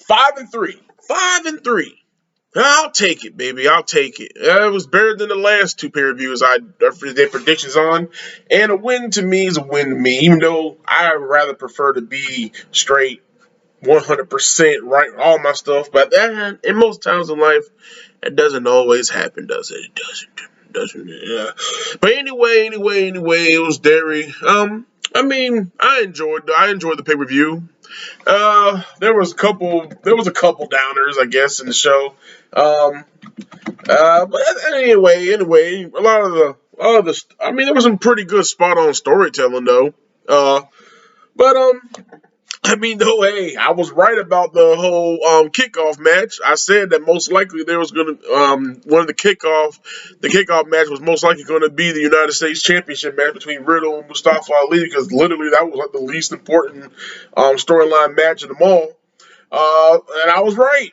5-3. 5-3. I'll take it, baby. I'll take it. It was better than the last two pay-per-views I did predictions on. And a win to me is a win to me, even though I rather prefer to be straight 100% right all my stuff. But that, in most times in life, it doesn't always happen, does it? It doesn't. Yeah. But anyway, it was dairy. I enjoyed the pay-per-view. There was a couple downers, I guess, in the show. But anyway, there was some pretty good spot on storytelling though. But though, hey, I was right about the whole kickoff match. I said that most likely there was gonna one of the kickoff match was most likely going to be the United States Championship match between Riddle and Mustafa Ali because literally that was like the least important storyline match of them all. And I was right.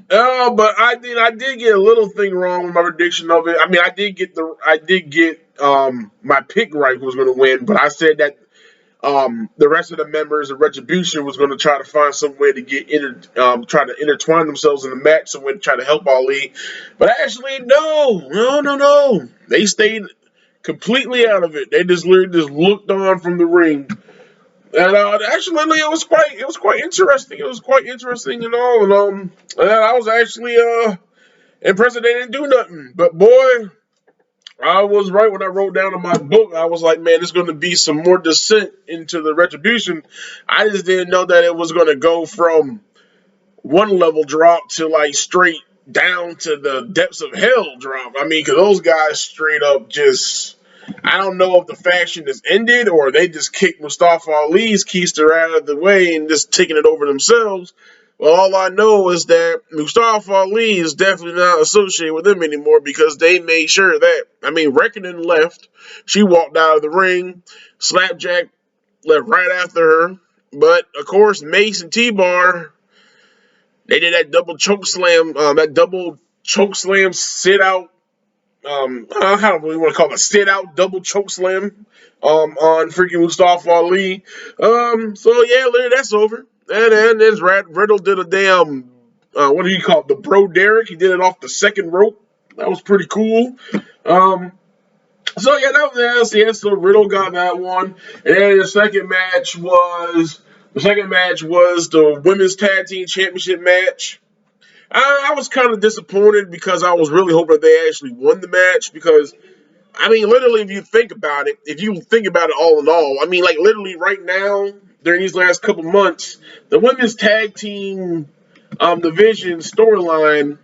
But I did get a little thing wrong with my prediction of it. I did get my pick right who was going to win, but I said that the rest of the members of Retribution was going to try to find some way to try to intertwine themselves in the match, some way to try to help Ali. But actually, no. They stayed completely out of it. They just literally just looked on from the ring. And actually, it was quite interesting. It was quite interesting and all. And I was actually impressed that they didn't do nothing. But boy, I was right when I wrote down in my book. I was like, man, there's going to be some more descent into the Retribution. I just didn't know that it was going to go from one level drop to like straight down to the depths of hell drop. Because those guys straight up just. I don't know if the faction has ended or they just kicked Mustafa Ali's keister out of the way and just taking it over themselves. Well, all I know is that Mustafa Ali is definitely not associated with them anymore because they made sure that. Reckoning left. She walked out of the ring. Slapjack left right after her. But, of course, Mace and T-Bar, they did that double choke slam sit out. How do we want to call it? A sit out double choke slam on freaking Mustafa Ali. So yeah, that's over. And then Riddle did a damn what do you call it? The Bro Derek. He did it off the second rope. That was pretty cool. So yeah, that was yeah. So Riddle got that one, and then the second match was the women's tag team championship match. I was kind of disappointed because I was really hoping they actually won the match because, literally, if you think about it all in all, literally right now, during these last couple months, the women's tag team division storyline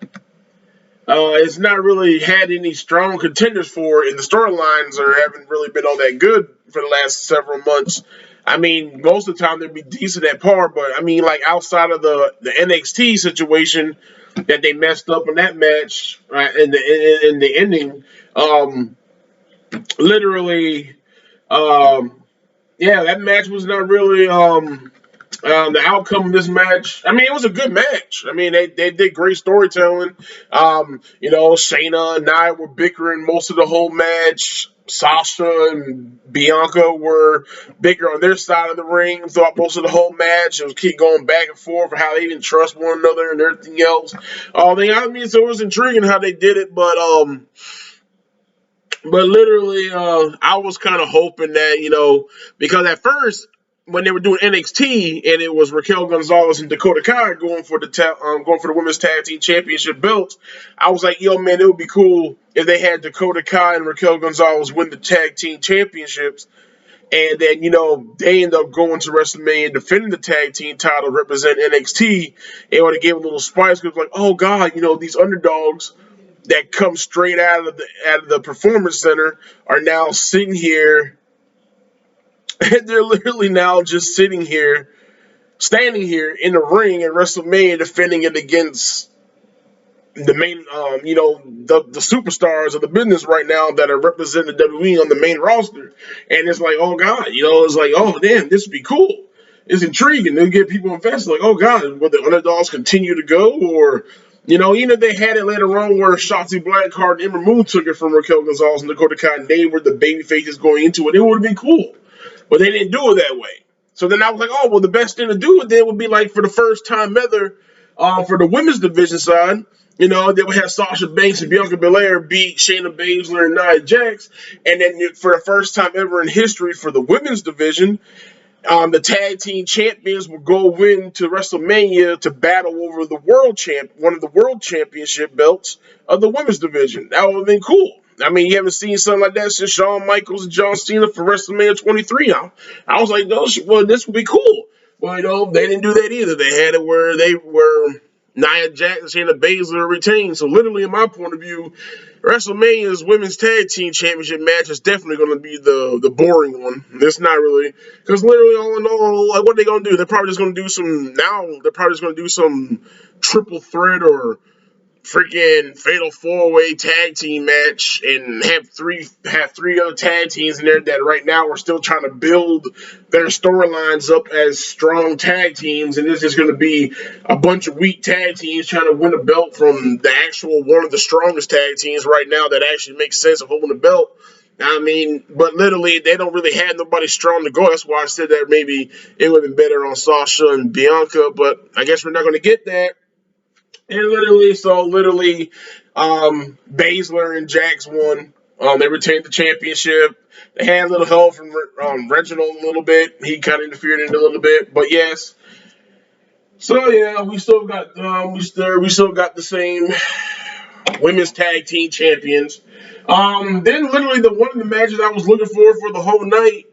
has not really had any strong contenders for it, and the storylines haven't really been all that good for the last several months. Most of the time they'd be decent at par, but outside of the NXT situation that they messed up in that match in the ending, literally, yeah, that match was not really the outcome of this match. It was a good match. They did great storytelling. Shayna and Nia were bickering most of the whole match. Sasha and Bianca were bigger on their side of the ring throughout most of the whole match. It was keep going back and forth for how they didn't trust one another and everything else. So it was intriguing how they did it, but literally, I was kind of hoping that, because at first, when they were doing NXT and it was Raquel Gonzalez and Dakota Kai going for the women's tag team championship belts, I was like, yo, man, it would be cool if they had Dakota Kai and Raquel Gonzalez win the tag team championships. And then, they end up going to WrestleMania and defending the tag team title, represent NXT. It would have given a little spice because, like, oh, God, these underdogs that come straight out of the performance center are now sitting here, and they're literally now just standing here in the ring at WrestleMania, defending it against the main, the superstars of the business right now that are representing the WWE on the main roster. And it's like, oh God, it's like, oh damn, this would be cool. It's intriguing. They'll get people invested. Like, oh God, will the underdogs continue to go, or even if they had it later on where Shotzi Blackheart and Ember Moon took it from Raquel Gonzalez and Dakota Kai, and they were the baby faces going into it, it would have been cool. But they didn't do it that way. So then I was like, oh, well, the best thing to do with it would be like for the first time ever, for the women's division side, they would have Sasha Banks and Bianca Belair beat Shayna Baszler and Nia Jax. And then for the first time ever in history for the women's division, the tag team champions will go into WrestleMania to battle over one of the world championship belts of the women's division. That would have been cool. I mean, you haven't seen something like that since Shawn Michaels and John Cena for WrestleMania 23 now. I was like, no, well, this would be cool. Well, they didn't do that either. They had it where they were Nia Jax and Shayna Baszler retained. So literally, in my point of view, WrestleMania's women's tag team championship match is definitely going to be the boring one. It's not really, because literally all in all, like what they going to do? They're probably just going to do some triple threat or freaking fatal four-way tag team match and have three other tag teams in there that right now are still trying to build their storylines up as strong tag teams, and this is going to be a bunch of weak tag teams trying to win a belt from the actual one of the strongest tag teams right now that actually makes sense of holding a belt. I mean, but literally, they don't really have nobody strong to go. That's why I said that maybe it would have been better on Sasha and Bianca, but I guess we're not going to get that. And literally, Baszler and Jax won. They retained the championship. They had a little help from Reginald a little bit. He kind of interfered in it a little bit, but yes. So yeah, we still got the same women's tag team champions. Then literally one of the matches I was looking for the whole night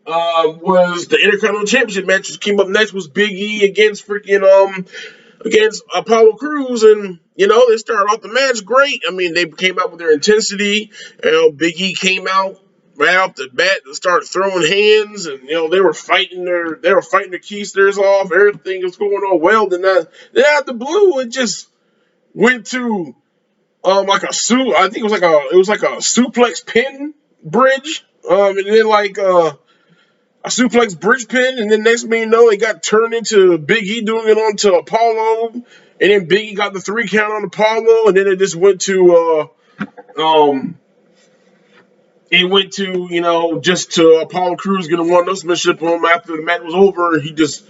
was the Intercontinental Championship match. Which came up next was Big E against Apollo Crews, and they started off the match great. I mean, they came out with their intensity. Big E came out right off the bat and started throwing hands, and they were fighting their keisters off. Everything was going on well. Then out the blue, it just went to like a I think it was like a suplex pin bridge, and then like a suplex bridge pin, and then next thing you know, it got turned into Big E doing it onto Apollo, and then Big E got the 3 count on Apollo, and then it just went to just to Apollo Crews getting one-upmanship on him after the match was over. He just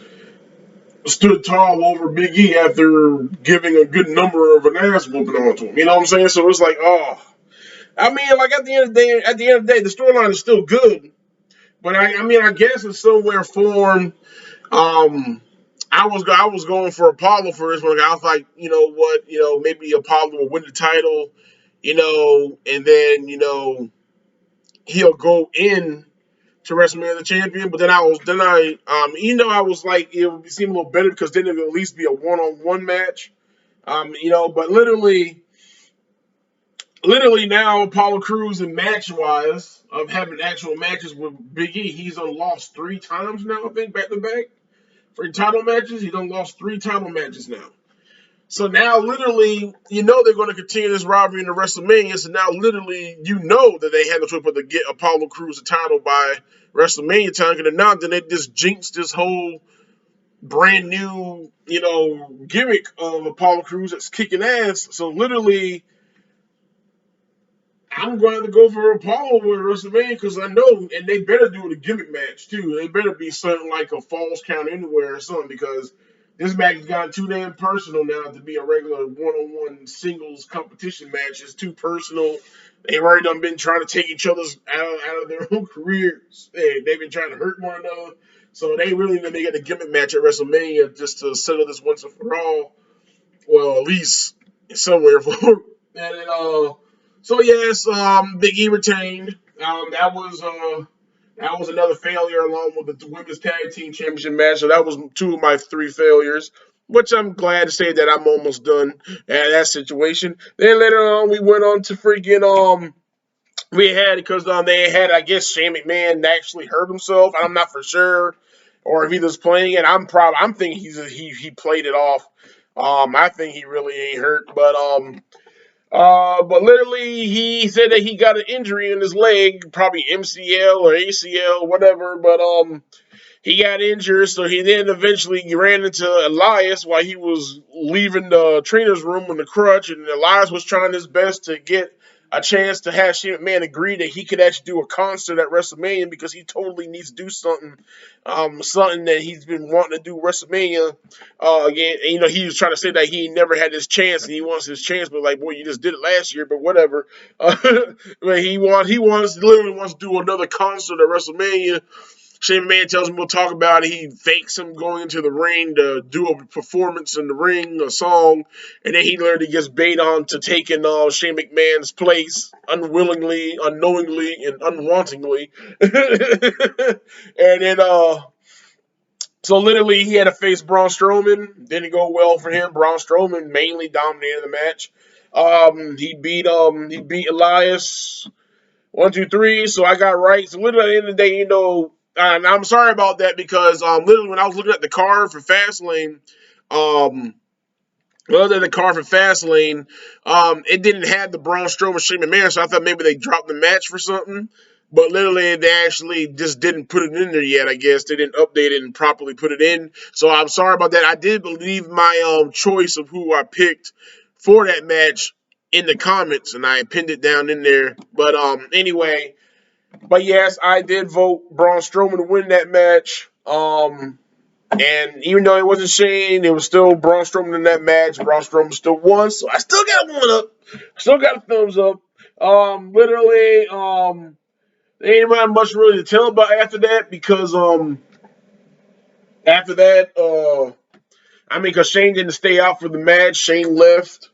stood tall over Big E after giving a good number of an ass whooping onto him. You know what I'm saying? So it's like, I mean, like at the end of the day, the storyline is still good. But I guess in somewhere form, I was going for Apollo for this one. I was like, maybe Apollo will win the title, and then he'll go in to WrestleMania the champion. But then I was like, it would seem a little better because then it would at least be a one-on-one match, But literally now Apollo Crews in match-wise of having actual matches with Big E, he's lost 3 times now, I think, back-to-back. For title matches, he's lost 3 title matches now. So now, literally, they're going to continue this rivalry into WrestleMania. So now, literally, that they had no choice but to get Apollo Crews the title by WrestleMania time. And now, then they just jinxed this whole brand new, gimmick of Apollo Crews that's kicking ass. So literally, I'm going to go for Apollo with WrestleMania because I know, and they better do a gimmick match too. They better be something like a Falls Count Anywhere or something because this match has gotten too damn personal now to be a regular one-on-one singles competition match. It's too personal. They've already done been trying to take each other's out of their own careers. They've been trying to hurt one another. So they really need to get a gimmick match at WrestleMania just to settle this once and for all. Well, at least somewhere for. And then, so yes, Big E retained. That was another failure along with the women's tag team championship match. So that was 2 of my 3 failures, which I'm glad to say that I'm almost done at that situation. Then later on, we went on to freaking we had because they had, I guess, Shane McMahon actually hurt himself. I'm not for sure, or if he was playing it. I'm thinking he played it off. I think he really ain't hurt, but literally, he said that he got an injury in his leg, probably MCL or ACL, whatever. But he got injured, so he then eventually ran into Elias while he was leaving the trainer's room in the crutch, and Elias was trying his best to get a chance to have Shane McMahon agree that he could actually do a concert at WrestleMania because he totally needs to do something, something that he's been wanting to do WrestleMania again. And, he was trying to say that he never had his chance and he wants his chance, but like, boy, you just did it last year, but whatever. But literally wants to do another concert at WrestleMania. Shane McMahon tells him we'll talk about it. He fakes him going into the ring to do a performance in the ring, a song, and then he literally gets bait on to taking Shane McMahon's place unwillingly, unknowingly, and unwantingly. And then, so literally he had to face Braun Strowman. Didn't go well for him. Braun Strowman mainly dominated the match. He beat Elias 1, 2, 3. So I got right. So literally at the end of the day, and I'm sorry about that because literally when I was looking at the card for Fastlane, it didn't have the Braun Strowman Shane McMahon, so I thought maybe they dropped the match for something. But literally, they actually just didn't put it in there yet. I guess they didn't update it and properly put it in. So I'm sorry about that. I did believe my choice of who I picked for that match in the comments, and I pinned it down in there. But anyway, but yes, I did vote Braun Strowman to win that match. And even though it wasn't Shane, it was still Braun Strowman in that match. Braun Strowman still won, so I still got a 1-up. Still got a thumbs up. Literally, there ain't really much really to tell about after that because after that, because Shane didn't stay out for the match. Shane left.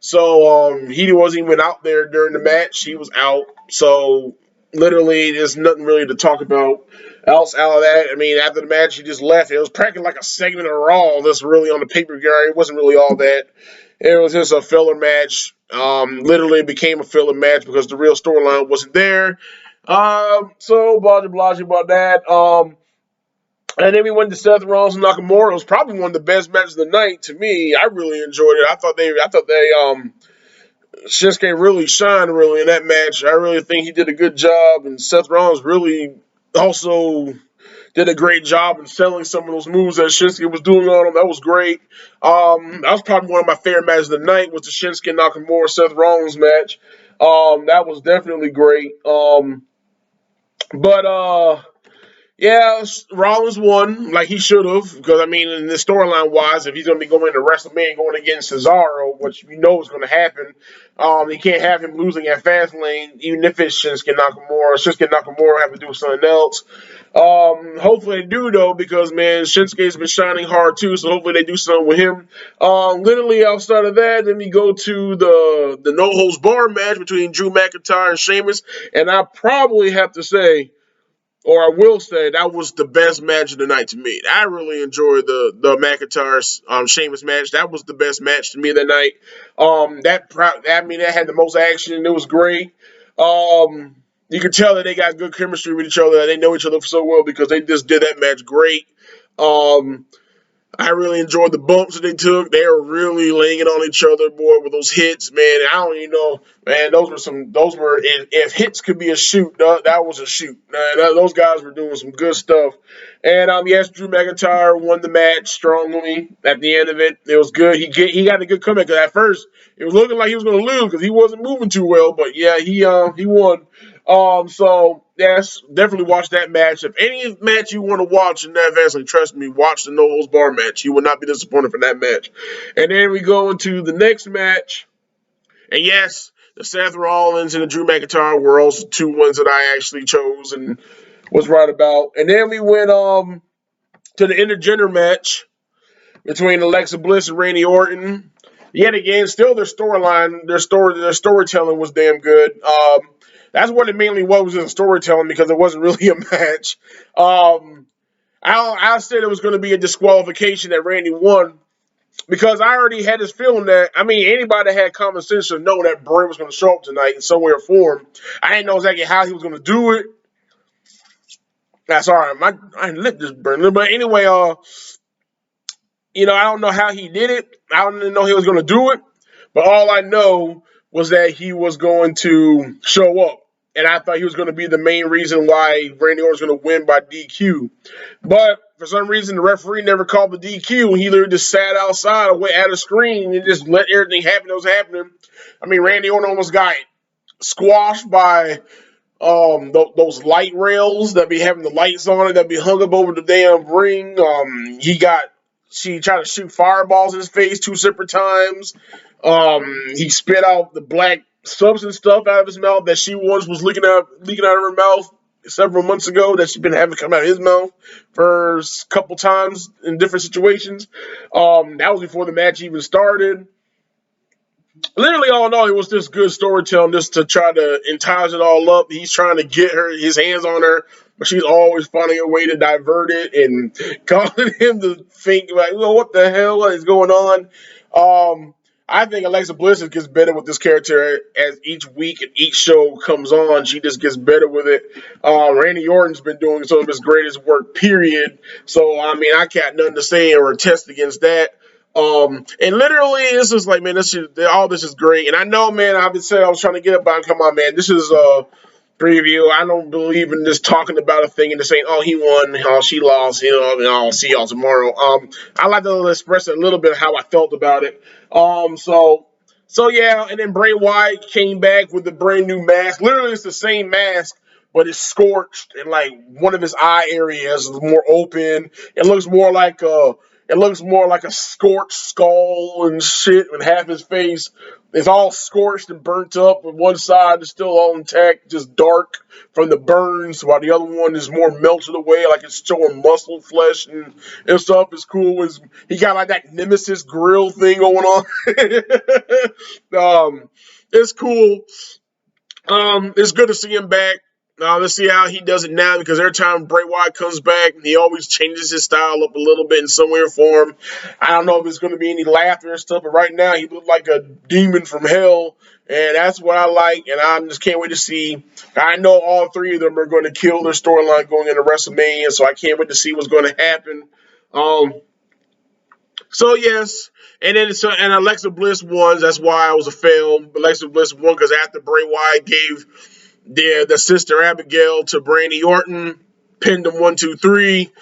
So he wasn't even out there during the match. He was out. So literally, there's nothing really to talk about else out of that. After the match, he just left. It was practically like a segment of Raw that's really on the pay-per-view. It wasn't really all that. It was just a filler match. Literally became a filler match because the real storyline wasn't there. So blah blah about that. And then we went to Seth Rollins and Nakamura. It was probably one of the best matches of the night to me. I really enjoyed it. I thought they Shinsuke really shined really in that match. I really think he did a good job, and Seth Rollins really also did a great job in selling some of those moves that Shinsuke was doing on him. That was great. That was probably one of my favorite matches of the night was the Shinsuke Nakamura Seth Rollins match. That was definitely great. But yeah, Rollins won like he should have because in the storyline wise, if he's going to be going to WrestleMania going against Cesaro, which we know is going to happen, you can't have him losing at Fastlane, even if it's Shinsuke Nakamura. Shinsuke Nakamura have to do something else. Hopefully they do though because Shinsuke's been shining hard too, so hopefully they do something with him. Literally outside of that, then we go to the no holds bar match between Drew McIntyre and Sheamus, and I probably have to say. Or I will say that was the best match of the night to me. I really enjoyed the McIntyre Sheamus match. That was the best match to me that night. That had the most action. It was great. You could tell that they got good chemistry with each other. They know each other so well because they just did that match great. I really enjoyed the bumps that they took. They were really laying it on each other, boy, with those hits, man. I don't even know, man. Those were, if hits could be a shoot, that was a shoot. Those guys were doing some good stuff. And yes, Drew McIntyre won the match strongly at the end of it. It was good. He got a good comeback. Cause at first, it was looking like he was going to lose because he wasn't moving too well. But yeah, he won. So yes, definitely watch that match. If any match you want to watch in that Fastlane, trust me, watch the No Holds Bar match. You will not be disappointed for that match. And then we go into the next match. And yes, the Seth Rollins and the Drew McIntyre were also two ones that I actually chose and was right about. And then we went to the intergender match between Alexa Bliss and Randy Orton. Yet again, still their storyline, their storytelling was damn good. That's what it mainly was in storytelling because it wasn't really a match. I said it was going to be a disqualification that Randy won because I already had this feeling that, anybody that had common sense should know that Bray was going to show up tonight in some way or form. I didn't know exactly how he was going to do it. That's all right. I lit this burner. But anyway, I don't know how he did it. I didn't know he was going to do it. But all I know was that he was going to show up. And I thought he was going to be the main reason why Randy Orton was going to win by DQ. But for some reason, the referee never called the DQ. And he literally just sat outside away at a screen and just let everything happen that was happening. Randy Orton almost got it. squashed by those light rails that be having the lights on it that be hung up over the damn ring. She tried to shoot fireballs in his face 2 separate times. He spit out the black substance stuff out of his mouth that she once was leaking out of her mouth several months ago that she's been having come out of his mouth for a couple times in different situations. That was before the match even started. Literally all in all, it was just good storytelling just to try to entice it all up. He's trying to get his hands on her, but she's always finding a way to divert it and causing him to think like, well, what the hell is going on? I think Alexa Bliss gets better with this character as each week and each show comes on. She just gets better with it. Randy Orton's been doing some of his greatest work, period. So, I mean, I got nothing to say or attest against that. And literally, it's just like, man, all this is great. And I know, man, I've been saying I was trying to get up on. Come on, man, this is a preview. I don't believe in just talking about a thing and just saying, oh, he won, oh, she lost. I'll see y'all tomorrow. I like to express a little bit how I felt about it. So yeah, and then Bray Wyatt came back with a brand new mask. Literally, it's the same mask, but it's scorched and like one of his eye areas is more open. It looks more like a scorched skull and shit, and half his face is all scorched and burnt up, and one side is still all intact, just dark from the burns, while the other one is more melted away, like it's showing muscle flesh and stuff. It's cool. He got like that Nemesis grill thing going on. It's cool. It's good to see him back. Let's see how he does it now because every time Bray Wyatt comes back, he always changes his style up a little bit in some way or form. I don't know if there's going to be any laughter and stuff, but right now he looks like a demon from hell, and that's what I like, and I just can't wait to see. I know all three of them are going to kill their storyline going into WrestleMania, so I can't wait to see what's going to happen. Um, so yes, and Alexa Bliss won. That's why I was a fail. Alexa Bliss won because after Bray Wyatt gave the sister Abigail to Randy Orton, pinned him 1, 2, 3.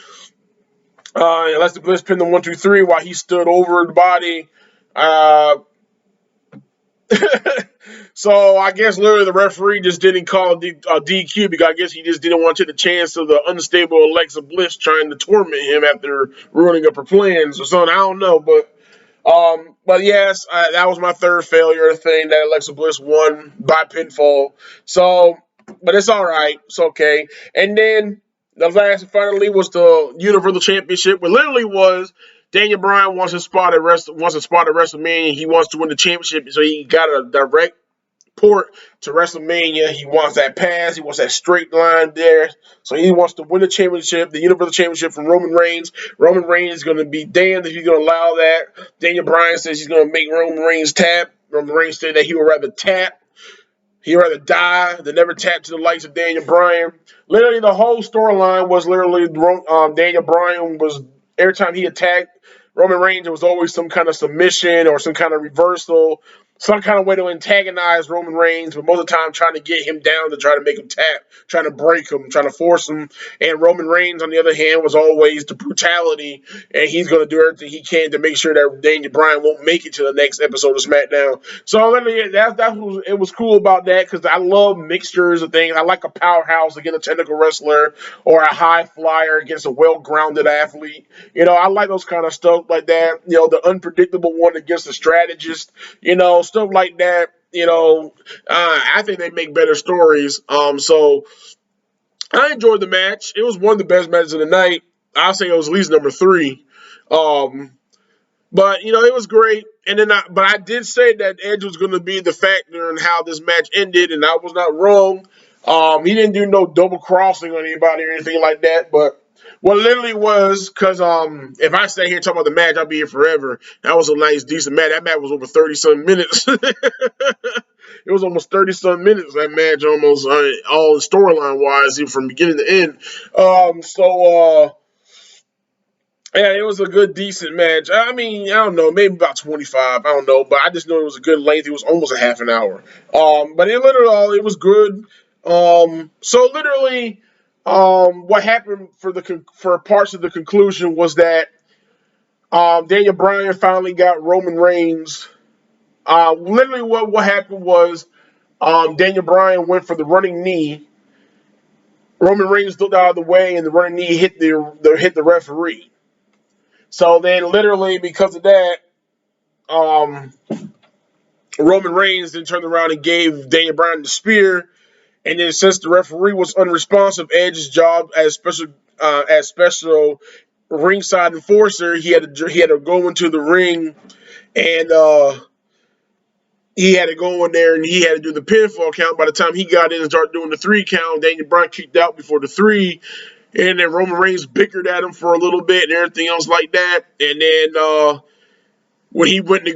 Alexa Bliss pinned him 1, 2, 3 while he stood over the body. Uh, so I guess literally the referee just didn't call DQ because I guess he just didn't want to take the chance of the unstable Alexa Bliss trying to torment him after ruining up her plans or something. I don't know, but yes, that was my third failure thing that Alexa Bliss won by pinfall. So, but it's all right. It's okay. And then the last finally was the Universal Championship, where literally was Daniel Bryan wants a spot at WrestleMania. He wants to win the championship, so he got a direct port to WrestleMania. He wants that pass. He wants that straight line there. So he wants to win the championship, the Universal Championship from Roman Reigns. Roman Reigns is going to be damned if he's going to allow that. Daniel Bryan says he's going to make Roman Reigns tap. Roman Reigns said that he would rather tap. He'd rather die than never tap to the likes of Daniel Bryan. Literally, the whole storyline was literally Daniel Bryan was, every time he attacked Roman Reigns, there was always some kind of submission or some kind of reversal, some kind of way to antagonize Roman Reigns, but most of the time trying to get him down to try to make him tap, trying to break him, trying to force him. And Roman Reigns, on the other hand, was always the brutality, and he's going to do everything he can to make sure that Daniel Bryan won't make it to the next episode of SmackDown. So it was cool about that because I love mixtures of things. I like a powerhouse against a technical wrestler or a high flyer against a well-grounded athlete. I like those kind of stuff like that. The unpredictable one against the strategist. Stuff like that. I think they make better stories. So I enjoyed the match. It was one of the best matches of the night. I'll say it was at least number 3. But it was great. And then, but I did say that Edge was going to be the factor in how this match ended, and I was not wrong. He didn't do no double crossing on anybody or anything like that. But what literally was, because if I stay here and talk about the match, I'll be here forever. That was a nice, decent match. That match was over 30-some minutes. It was almost 30-some minutes, that match, almost all storyline-wise, even from beginning to end. Yeah, it was a good, decent match. I mean, I don't know, maybe about 25. I don't know, but I just know it was a good length. It was almost a half an hour. But it was good. So literally, what happened for parts of the conclusion was that Daniel Bryan finally got Roman Reigns. Literally, what happened was Daniel Bryan went for the running knee. Roman Reigns looked out of the way, and the running knee hit the referee. So then, literally, because of that, um, Roman Reigns then turned around and gave Daniel Bryan the spear. And then, since the referee was unresponsive, Edge's job as special ringside enforcer, he had to go into the ring and he had to go in there and he had to do the pinfall count. By the time he got in and started doing the 3 count, Daniel Bryan kicked out before the 3. And then Roman Reigns bickered at him for a little bit and everything else like that. And then when he went to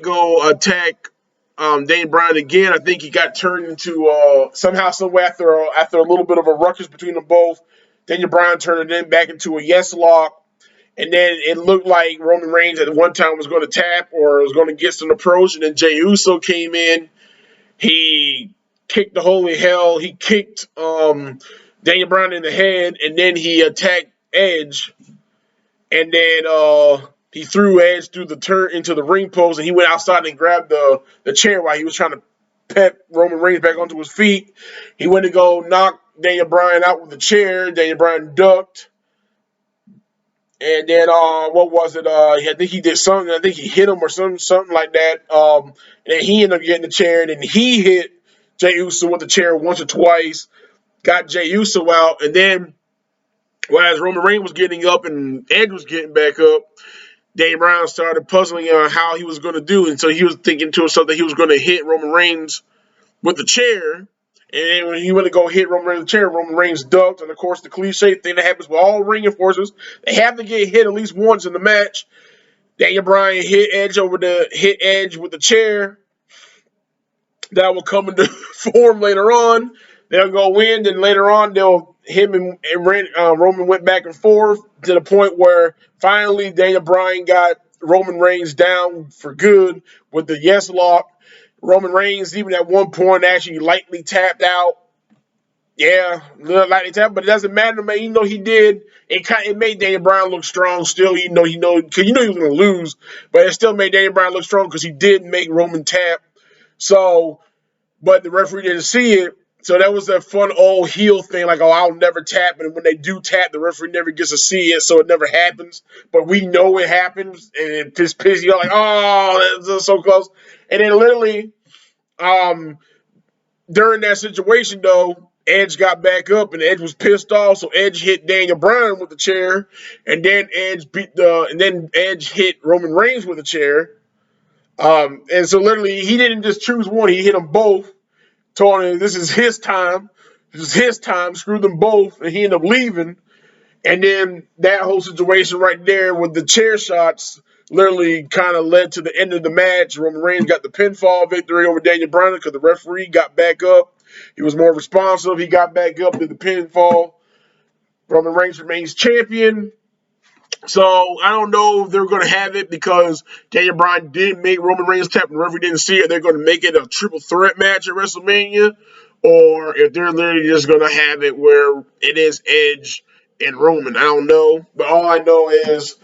go attack Daniel Bryan again, I think he got turned into somehow, some way after a little bit of a ruckus between them both. Daniel Bryan turned it back into a yes lock. And then it looked like Roman Reigns at one time was going to tap or was going to get some approach. And then Jey Uso came in. He kicked the holy hell. He kicked Daniel Bryan in the head. And then he attacked Edge. And then he threw Edge through the turn into the ring post. And he went outside and grabbed the chair while he was trying to pep Roman Reigns back onto his feet. He went to go knock Daniel Bryan out with the chair. Daniel Bryan ducked. And then what was it? I think he did something. I think he hit him or something like that. And then he ended up getting the chair. And then he hit Jey Uso with the chair once or twice. Got Jey Uso out. And then, as Roman Reigns was getting up and Edge was getting back up, Daniel Bryan started puzzling on how he was going to do. And so he was thinking to himself that he was going to hit Roman Reigns with the chair. And when he went to go hit Roman Reigns' chair, Roman Reigns ducked. And, of course, the cliche thing that happens with all ring enforcers, they have to get hit at least once in the match. Daniel Bryan hit Edge with the chair. That will come into form later on. They'll go in, and later on, him and Roman went back and forth to the point where finally Daniel Bryan got Roman Reigns down for good with the yes lock. Roman Reigns, even at one point, actually lightly tapped out. Yeah, lightly tapped, but it doesn't matter, man. Even though he did, it made Daniel Bryan look strong still. Because he was going to lose, but it still made Daniel Bryan look strong because he did make Roman tap. So, but the referee didn't see it. So that was that fun old heel thing, like, oh, I'll never tap. And when they do tap, the referee never gets to see it, so it never happens. But we know it happens, and it just pisses you off, like, oh, that's so close. And then literally, during that situation, though, Edge got back up, and Edge was pissed off, so Edge hit Daniel Bryan with the chair, and then Edge hit Roman Reigns with a chair. And so literally, he didn't just choose one; he hit them both. Told him this is his time. This is his time. Screw them both, and he ended up leaving. And then that whole situation right there with the chair shots literally kind of led to the end of the match. Roman Reigns got the pinfall victory over Daniel Bryan because the referee got back up. He was more responsive. He got back up to the pinfall. Roman Reigns remains champion. So I don't know if they're going to have it because Daniel Bryan did make Roman Reigns tap and the referee didn't see it. They're going to make it a triple threat match at WrestleMania, or if they're literally just going to have it where it is Edge and Roman. I don't know, but all I know is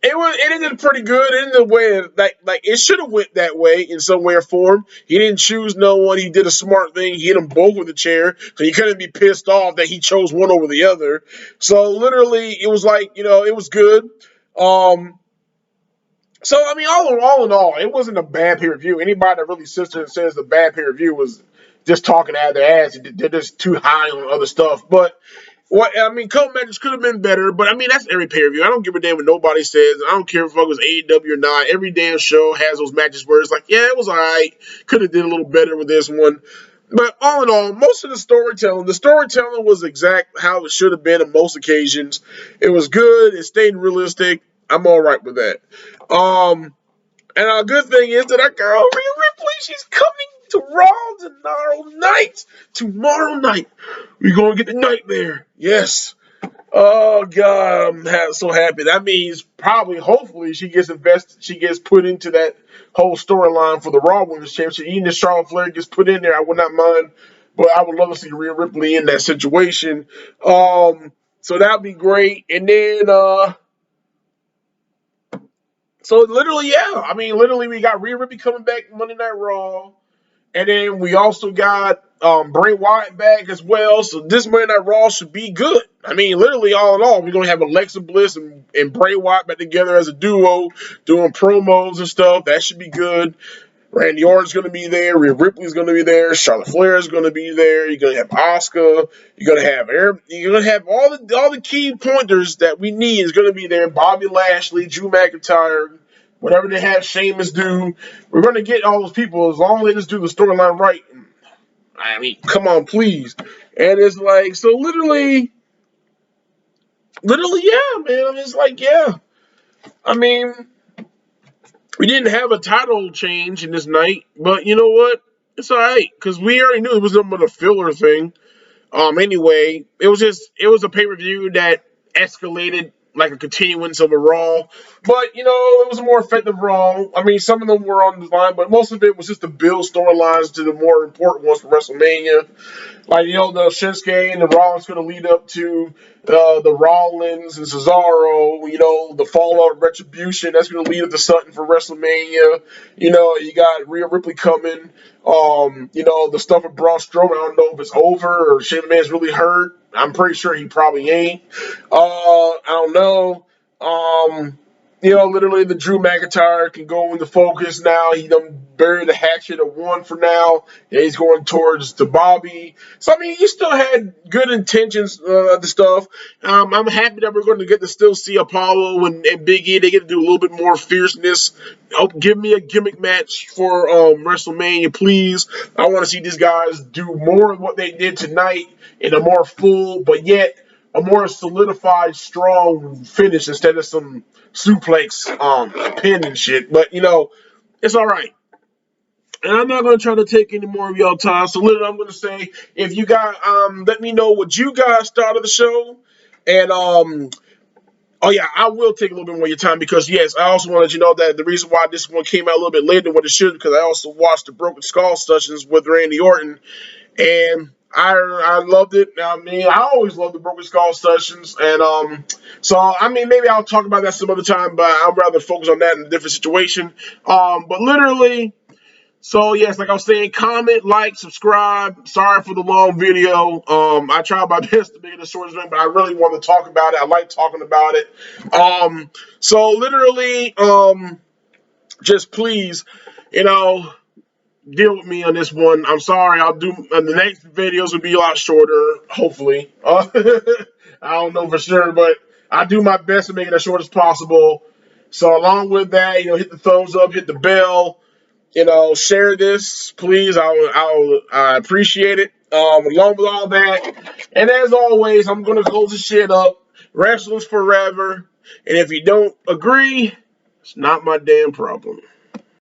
it ended pretty good. It ended the way like it should have went that way in some way or form. He didn't choose no one. He did a smart thing. He hit them both with a chair, so he couldn't be pissed off that he chose one over the other. So literally, it was like it was good. So I mean, all in all, it wasn't a bad pay-per-view. Anybody that really sits there and says a bad pay-per-view was just talking out of their ass. They're just too high on other stuff. But couple matches could have been better, but I mean, that's every pay-per-view. I don't give a damn what nobody says. I don't care if it was AEW or not. Every damn show has those matches where it's like, yeah, it was all right. Could have did a little better with this one. But all in all, most of the storytelling was exact how it should have been on most occasions. It was good. It stayed realistic. I'm all right with that. And a good thing is that our girl Rhea Ripley, she's coming to Raw tomorrow night. We're going to get the Nightmare. Yes. Oh, God, I'm so happy. That means hopefully, she gets invested. She gets put into that whole storyline for the Raw Women's Championship. Even if Charlotte Flair gets put in there, I would not mind. But I would love to see Rhea Ripley in that situation. So that would be great. And then, So literally, yeah. I mean, literally, we got Rhea Ripley coming back Monday Night Raw. And then we also got Bray Wyatt back as well. So this Monday Night Raw should be good. I mean, literally, all in all, we're going to have Alexa Bliss and Bray Wyatt back together as a duo doing promos and stuff. That should be good. Randy Orton's going to be there. Rhea Ripley's going to be there. Charlotte Flair is going to be there. You're going to have Asuka. You're going to have you're going to have all the key pointers that we need is going to be there. Bobby Lashley, Drew McIntyre, whatever they have Sheamus do. We're going to get all those people as long as they just do the storyline right. I mean, come on, please. And it's like, so literally, yeah, man. I mean, it's like, yeah. I mean, we didn't have a title change in this night, but you know what? It's all right because we already knew it was a filler thing. Anyway, it was a pay per view that escalated like a continuance of a Raw, but you know it was a more effective Raw. I mean, some of them were on the line, but most of it was just to build storylines to the more important ones for WrestleMania. Like, you know, the Shinsuke and the Rollins going to lead up to the Rollins and Cesaro. You know, the fallout of Retribution. That's going to lead up to something for WrestleMania. You know, you got Rhea Ripley coming. You know, the stuff with Braun Strowman. I don't know if it's over or Shane McMahon's really hurt. I'm pretty sure he probably ain't. I don't know. You know, literally the Drew McIntyre can go into focus now. He done buried the hatchet at one for now. And he's going towards the Bobby. So, I mean, he still had good intentions, the stuff. I'm happy that we're going to get to still see Apollo and Big E. They get to do a little bit more fierceness. Give me a gimmick match for WrestleMania, please. I want to see these guys do more of what they did tonight in a more full, but yet a more solidified, strong finish instead of some suplex pin and shit. But you know, it's all right. And I'm not gonna try to take any more of y'all time. So literally, I'm gonna say if you guys let me know what you guys thought of the show. And oh yeah, I will take a little bit more of your time because yes, I also want to let you know that the reason why this one came out a little bit later than what it should because I also watched the Broken Skull sessions with Randy Orton and I loved it. I mean, I always love the Broken Skull sessions, and so I mean, maybe I'll talk about that some other time, but I'd rather focus on that in a different situation. But literally, so yes, like I was saying, comment, like, subscribe. Sorry for the long video. I tried my best to make it as short as I can, but I really want to talk about it. I like talking about it. So literally, just please, you know deal with me on this one. I'm sorry. I'll do the next videos will be a lot shorter. Hopefully, I don't know for sure, but I do my best to make it as short as possible. So along with that, you know, hit the thumbs up, hit the bell, you know, share this, please. I appreciate it. Along with all that, and as always, I'm gonna close this shit up. Wrestling's forever, and if you don't agree, it's not my damn problem.